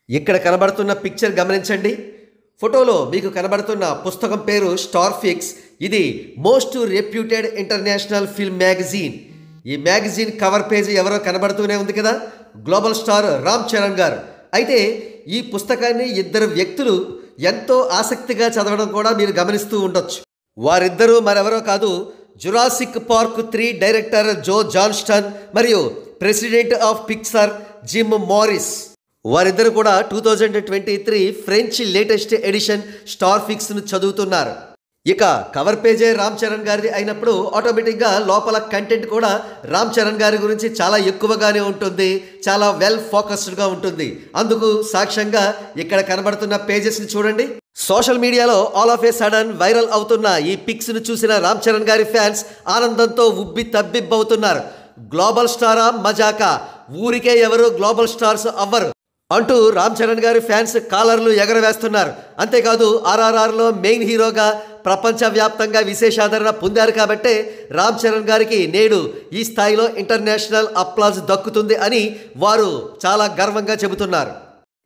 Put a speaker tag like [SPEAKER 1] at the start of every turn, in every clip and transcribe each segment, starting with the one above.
[SPEAKER 1] ఇక్కడ కనబడుతున్న పిక్చర్ గమనించండి. ఫోటోలో మీకు కనబడుతున్న పుస్తకం పేరు స్టార్ ఫిక్స్. ఇది most reputed international film magazine. ఈ మ్యాగజైన్ కవర్ పేజీ ఎవరో కనబడుతూనే ఉంది కదా, గ్లోబల్ స్టార్ రామ్ చరణ్ గారు. అయితే ఈ పుస్తకాన్ని ఇద్దరు వ్యక్తులు ఎంతో ఆసక్తిగా చదవడం కూడా మీరు గమనిస్తూ ఉండొచ్చు. వారిద్దరూ మరెవరో కాదు, Jurassic Park 3 director Joe Johnston మరియు president of Pixar Jim Morris. వారిద్దరు కూడా 2023 ఫ్రెంచ్ లేటెస్ట్ ఎడిషన్ స్టార్ ఫిక్స్ను చదువుతున్నారు. ఇక కవర్ పేజే రామ్ చరణ్ గారిది అయినప్పుడు ఆటోమేటిక్గా లోపల కంటెంట్ కూడా రామ్ చరణ్ గారి గురించి చాలా ఎక్కువగానే ఉంటుంది, చాలా వెల్ ఫోకస్డ్గా ఉంటుంది. అందుకు సాక్ష్యంగా ఇక్కడ కనబడుతున్న పేజెస్ని చూడండి. సోషల్ మీడియాలో all of A sudden viral అవుతున్న ఈ పిక్స్ను చూసిన రామ్ చరణ్ గారి ఫ్యాన్స్ ఆనందంతో ఉబ్బి తబ్బిబ్బవుతున్నారు. గ్లోబల్ స్టారా మజాకా, ఊరికే ఎవరు గ్లోబల్ స్టార్స్ అవ్వరు అంటూ రామ్ చరణ్ గారి ఫ్యాన్స్ కాలర్లు ఎగరవేస్తున్నారు. అంతేకాదు RRRలో మెయిన్ హీరోగా ప్రపంచవ్యాప్తంగా విశేషాదరణ పొందారు కాబట్టే రామ్ చరణ్ గారికి నేడు ఈ స్థాయిలో ఇంటర్నేషనల్ అప్లాజ్ దక్కుతుంది అని వారు చాలా గర్వంగా చెబుతున్నారు.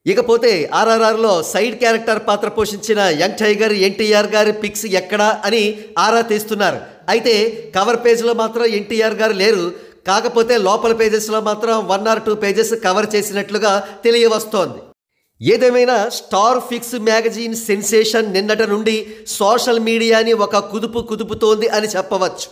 [SPEAKER 1] ఇకపోతే RRRలో సైడ్ క్యారెక్టర్ పాత్ర పోషించిన యంగ్ టైగర్ ఎన్టీఆర్ గారి పిక్స్ ఎక్కడా అని ఆరా తీస్తున్నారు. అయితే కవర్ పేజ్లో మాత్రం ఎన్టీఆర్ గారు లేరు. కాకపోతే లోపల పేజెస్లో మాత్రం 1 or 2 పేజెస్ కవర్ చేసినట్లుగా తెలియవస్తోంది. ఏదేమైనా స్టార్ ఫిక్స్ మ్యాగజైన్ సెన్సేషన్ నిన్నటి నుండి సోషల్ మీడియాని ఒక కుదుపుతోంది అని చెప్పవచ్చు.